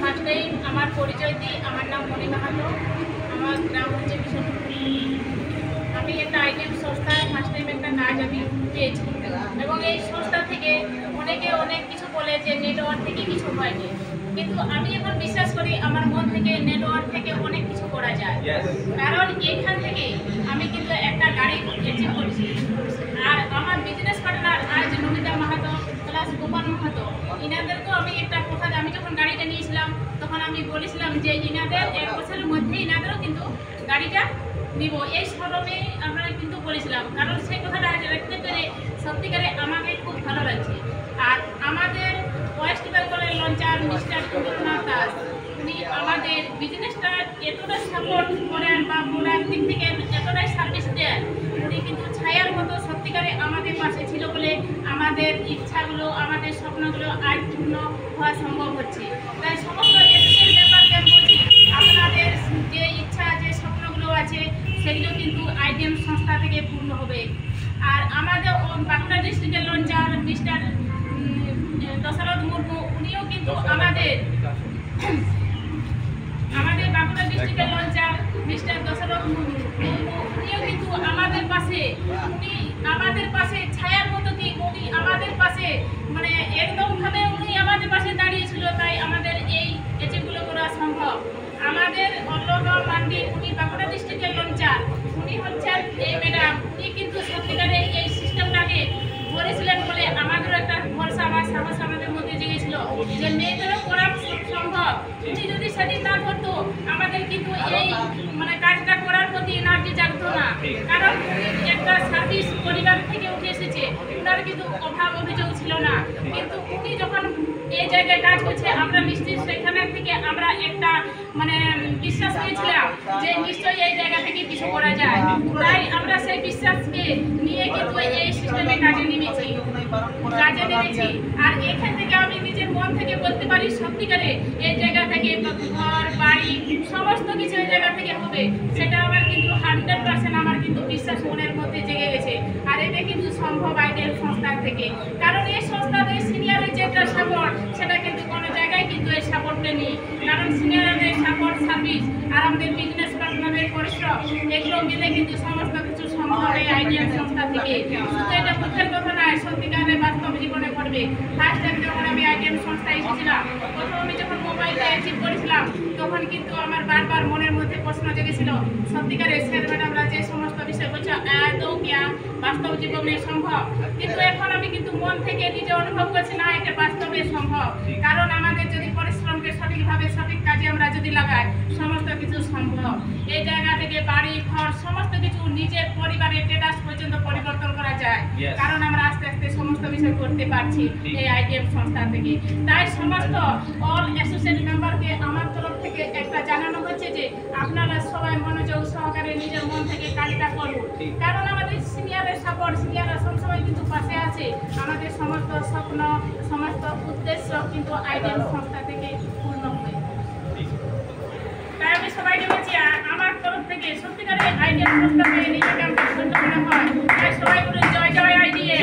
ফার্স্টেই আমার পরিচয় দিই। আমার নাম মণি মাহাতো, আমার গ্রাম হচ্ছে বিশনপুর। আমি একটা আইডিএম সংস্থায় ফার্স্ট টাইম একটা কাজ আমি পেয়েছি এবং এই সংস্থা থেকে অনেকে অনেক কিছু বলে যে নেটওয়ার্ক থেকে কিছু হয়নি, কিন্তু আমি এখন বিশ্বাস করি আমার মন থেকে নেটওয়ার্ক থেকে অনেক কিছু করা যায়। কারণ এখান থেকে আমি কিন্তু একটা গাড়ি অ্যাচিভ করেছি। আর আমার বিজনেস পার্টনার আজ নমিতা মাহাতো প্লাস গোপাল মাহাতো, ইনাদেরকেও আমি একটা কথা, আমি যখন গাড়িটা নিয়েছিলাম তখন আমি বলেছিলাম যে ইনাদের 1 বছরের মধ্যে ইনাদেরও কিন্তু গাড়িটা নিব, এই শোরুমে আমরা কিন্তু বলেছিলাম। কারণ সেই কথাটা রাখতে পেরে সত্যিকারে আমাকে খুব ভালো লাগছে। আর আমাদের ওয়েস্ট বেঙ্গলের লঞ্চার মিস্টার কুমার দাস, উনি আমাদের বিজনেসটা এতটা সাপোর্ট করেন বা বলার দিক থেকে এতটাই সার্ভিস দেন, উনি কিন্তু ছায়ার মতো সত্যিকারে আমাদের পাশে ছিল বলে আমাদের ইচ্ছাগুলো, আমাদের স্বপ্নগুলো আজ পূর্ণ হওয়া সম্ভব হচ্ছে। তাই সমস্ত এসোসিয়েশন মেম্বারকে বলছি, আপনাদের যে ইচ্ছা যে স্বপ্নগুলো আছে সেগুলো কিন্তু আইডিএম সংস্থা থেকে পূর্ণ হবে। আর আমাদের বাঁকুড়া ডিস্ট্রিক্টের লঞ্চার মিস্টার দশরথ মুর্মু, উনিও কিন্তু আমাদের বাঁকুড়া ডিস্ট্রিক্টের লঞ্চার মিস্টার দশরথ মুর্মু, উনিও কিন্তু আমাদের পাশে ছায়ার মতো কি উনি আমাদের পাশে মানে একদমভাবে উনি আমাদের পাশে দাঁড়িয়েছিল। তাই আমাদের এই এচিভগুলো করা সম্ভব। আমাদের অল্লমা মান্ডি, উনি বাঁকুড়া ডিস্ট্রিক্টের লঞ্চার, উনি হচ্ছেন এই ম্যাডাম, উনি কিন্তু সত্যিকারে এই সিস্টেমটাকে করেছিলেন বলে আমাদেরও একটা ভরসা বা সাহস আমাদের মধ্যে জেগেছিল যে মেয়েদেরও করা সম্ভব। উনি যদি সেদিন না করতো আমাদের কিন্তু এই মানে কাজটা করার প্রতি এনার্জি জাগতো না। কারণ একটা সার্ভিস পরিবার থেকে উঠে এসেছে, ওনার কিন্তু অভাব অভিযোগ ছিল না। কিন্তু উনি যখন এই জায়গায় কাজ করছে, আমরা নিশ্চয়ই সেখানে থেকে আমরা একটা মানে বিশ্বাস নিয়েছিলাম যে নিশ্চয়ই এই জায়গা থেকে কিছু করা যায়। তাই আমরা সেই বিশ্বাসকে নিয়ে কিন্তু এই সিস্টেমে কাজে নেমেছি। আর এখান থেকে আমি নিজের মন থেকে বলতে পারি সত্যিকারে এই জায়গা থেকে ঘর বাড়ি সমস্ত কিছু এই জায়গা থেকে হবে, সেটা আমার কিন্তু 100% আমার কিন্তু বিশ্বাস মনের মধ্যে জেগে গেছে। আর এটা কিন্তু সম্ভব আইডিয়াল সংস্থা থেকে। কারণ এই সংস্থাদের সিনিয়রের যে একটা সাপোর্ট, সেটা কিন্তু কোনো জায়গায় কিন্তু এই সাপোর্টটা নেই। কারণ সিনিয়রের সাপোর্ট, সার্ভিস আর আমাদের বিজনেস পার্টনারের পরিশ্রম, এগুলো মিলে কিন্তু সমস্ত কিছু সম্ভব এই আইডিয়াল সংস্থা থেকে। শুধু এটা মুখের কথা নয়, সত্যিকারের বাস্তব জীবনে ঘটবে। ফার্স্ট টাইম যখন আমি আইডিয়াল সংস্থায় এসেছিলাম, প্রথম আমি যখন মোবাইলটা অ্যাচিভ করেছিলাম, তখন কিন্তু আমার বারবার মনের মধ্যে প্রশ্ন জেগেছিল সত্যিকারের স্যার ম্যাডামরা যে সমস্ত বিষয় বলছে আদৌ কি বাস্তব জীবনে সম্ভব। কিন্তু এখন আমি কিন্তু মন থেকে নিজে অনুভব করছি না, এটা বাস্তবে সম্ভব। কারণ আমাদের যদি পরিশ্রমকে সঠিকভাবে সঠিক কাজে আমরা যদি লাগাই, সমস্ত কিছু সম্ভব। এই জায়গা থেকে বাড়ি ঘর সমস্ত কিছু নিজের পরিবারের স্ট্যাটাস পর্যন্ত পরিবর্তন করা যায়। কারণ আমরা আস্তে আস্তে সমস্ত বিষয় করতে পারছি এই আইডিএম সংস্থা থেকে। তাই সমস্ত অল অ্যাসোসিয়েট মেম্বারকে আমার তরফ থেকে একটা জানানো হচ্ছে যে আপনারা সবাই মনোযোগ সহকারে নিজের মন থেকে কাজটা করুন। কারণ আমাদের সিনিয়রের সাপোর্ট, সিনিয়ররা সবসময় কিন্তু পাশে আছে। আমাদের সমস্ত স্বপ্ন, সমস্ত উদ্দেশ্য কিন্তু আইডিএম সংস্থা থেকে পূর্ণ হবে। তাই আমি সবাইকে বলছি আমার তরফ থেকে সত্যিকারের আইডিএম সংস্থা পেয়ে নিজেকে আমার ধন্য মনে হয়। তাই সবাই বলুন জয় জয় আইডিএম।